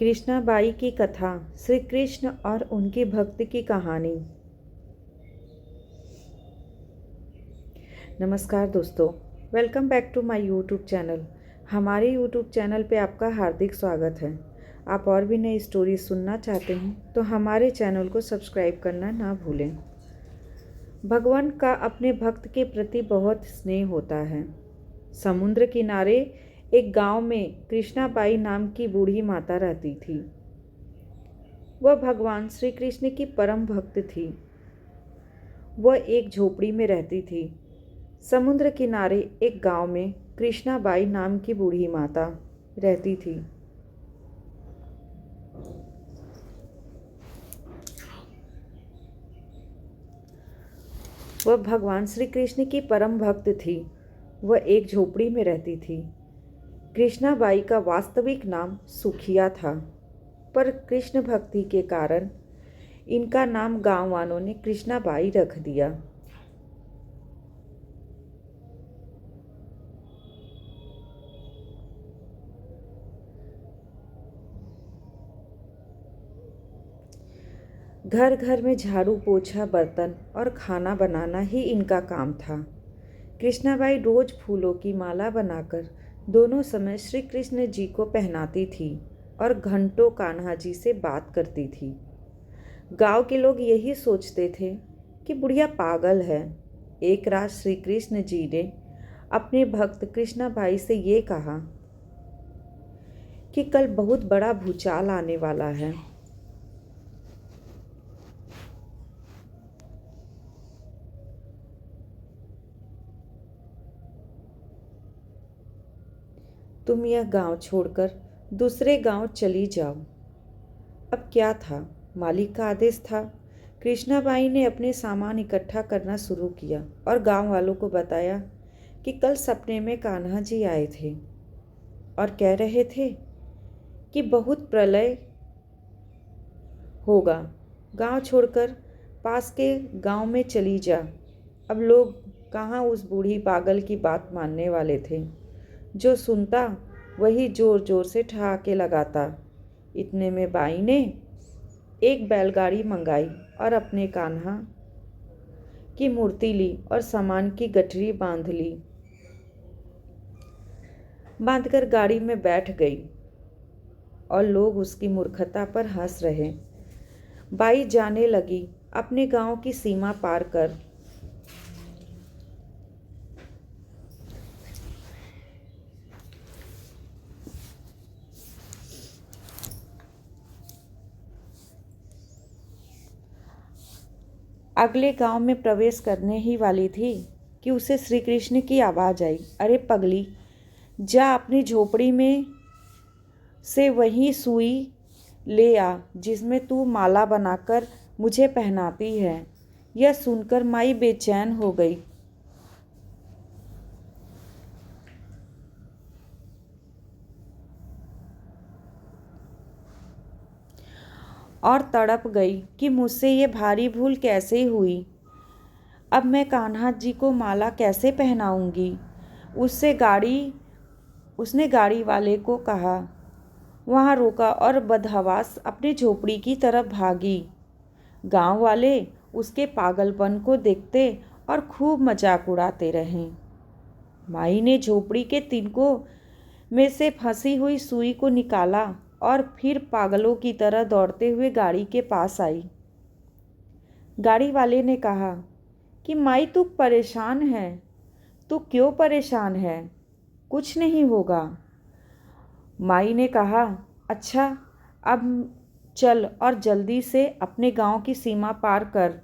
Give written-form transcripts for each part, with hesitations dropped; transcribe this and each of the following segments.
कृष्णाबाई की कथा, श्री कृष्ण और उनके भक्त की कहानी। नमस्कार दोस्तों, welcome back to my YouTube channel. हमारे यूट्यूब चैनल पे आपका हार्दिक स्वागत है। आप और भी नई स्टोरी सुनना चाहते हैं तो हमारे चैनल को सब्सक्राइब करना ना भूलें। भगवान का अपने भक्त के प्रति बहुत स्नेह होता है। समुद्र किनारे एक गांव में कृष्णाबाई नाम की बूढ़ी माता रहती थी। वह भगवान श्री कृष्ण की परम भक्त थी। वह एक झोपड़ी में रहती थी। समुद्र किनारे एक गांव में कृष्णाबाई नाम की बूढ़ी माता रहती थी। वह भगवान श्री कृष्ण की परम भक्त थी। वह एक झोपड़ी में रहती थी। कृष्णाबाई का वास्तविक नाम सुखिया था, पर कृष्ण भक्ति के कारण इनका नाम गांव वालों ने कृष्णाबाई रख दिया। घर घर में झाड़ू पोछा, बर्तन और खाना बनाना ही इनका काम था। कृष्णाबाई रोज फूलों की माला बनाकर दोनों समय श्री कृष्ण जी को पहनाती थी और घंटों कान्हा जी से बात करती थी। गांव के लोग यही सोचते थे कि बुढ़िया पागल है। एक रात श्री कृष्ण जी ने अपने भक्त कृष्णाबाई से ये कहा कि कल बहुत बड़ा भूचाल आने वाला है। तुम यह गांव छोड़कर दूसरे गांव चली जाओ। अब क्या था, मालिक का आदेश था। कृष्णाबाई ने अपने सामान इकट्ठा करना शुरू किया और गांव वालों को बताया कि कल सपने में कान्हा जी आए थे और कह रहे थे कि बहुत प्रलय होगा। गांव छोड़कर पास के गांव में चली जा। अब लोग कहाँ उस बूढ़ी पागल की बात मानने वाले थे। जो सुनता वही जोर जोर से ठहाके लगाता। इतने में बाई ने एक बैलगाड़ी मंगाई और अपने कान्हा की मूर्ति ली और सामान की गठरी बांधकर गाड़ी में बैठ गई और लोग उसकी मूर्खता पर हंस रहे। बाई जाने लगी अपने गांव की सीमा पार कर। अगले गांव में प्रवेश करने ही वाली थी कि उसे श्री कृष्ण की आवाज़ आई, अरे पगली, जा अपनी झोपड़ी में से वही सुई ले आ जिसमें तू माला बनाकर मुझे पहनाती है। यह सुनकर माई बेचैन हो गई। और तड़प गई कि मुझसे ये भारी भूल कैसे हुई। अब मैं कान्हा जी को माला कैसे पहनाऊंगी। उसने गाड़ी वाले को कहा, वहाँ रोका और बदहवास अपनी झोपड़ी की तरफ भागी। गांव वाले उसके पागलपन को देखते और खूब मजाक उड़ाते रहे। माई ने झोपड़ी के तिनकों में से फंसी हुई सुई को निकाला और फिर पागलों की तरह दौड़ते हुए गाड़ी के पास आई। गाड़ी वाले ने कहा कि माई तू परेशान है। तू क्यों परेशान है? कुछ नहीं होगा। माई ने कहा, अच्छा अब चल और जल्दी से अपने गांव की सीमा पार कर।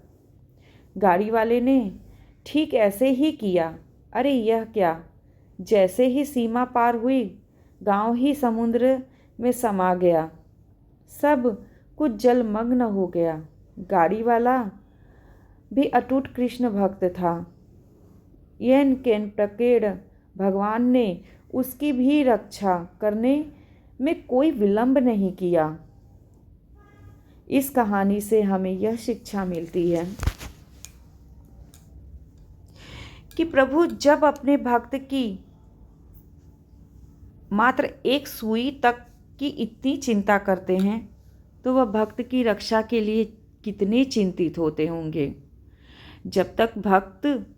गाड़ी वाले ने ठीक ऐसे ही किया। अरे यह क्या! जैसे ही सीमा पार हुई, गांव ही समुद्र में समा गया। सब कुछ जलमग्न हो गया। गाड़ी वाला भी अटूट कृष्ण भक्त था। यन केन प्रकेड़ भगवान ने उसकी भी रक्षा करने में कोई विलंब नहीं किया। इस कहानी से हमें यह शिक्षा मिलती है कि प्रभु जब अपने भक्त की मात्र एक सुई तक की इतनी चिंता करते हैं तो वह भक्त की रक्षा के लिए कितने चिंतित होते होंगे। जब तक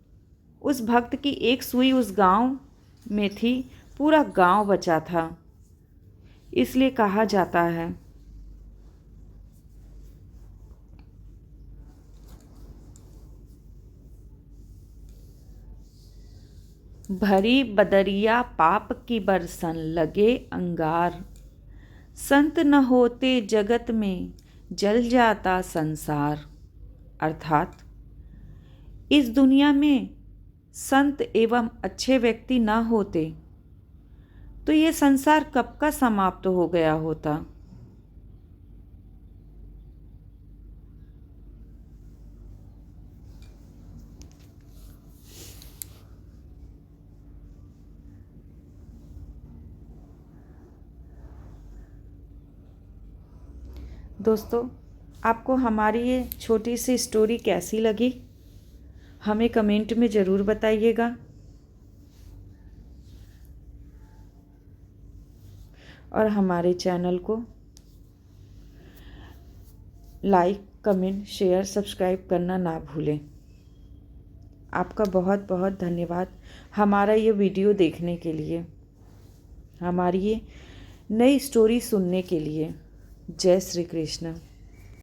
उस भक्त की एक सुई उस गांव में थी, पूरा गांव बचा था। इसलिए कहा जाता है, भरी बदरिया पाप की बरसन लगे अंगार, संत न होते जगत में जल जाता संसार। अर्थात इस दुनिया में संत एवं अच्छे व्यक्ति न होते तो ये संसार कब का समाप्त हो गया होता। दोस्तों, आपको हमारी ये छोटी सी स्टोरी कैसी लगी, हमें कमेंट में ज़रूर बताइएगा। और हमारे चैनल को लाइक, कमेंट, शेयर, सब्सक्राइब करना ना भूलें। आपका बहुत बहुत धन्यवाद हमारा ये वीडियो देखने के लिए, हमारी ये नई स्टोरी सुनने के लिए। जय श्री कृष्ण।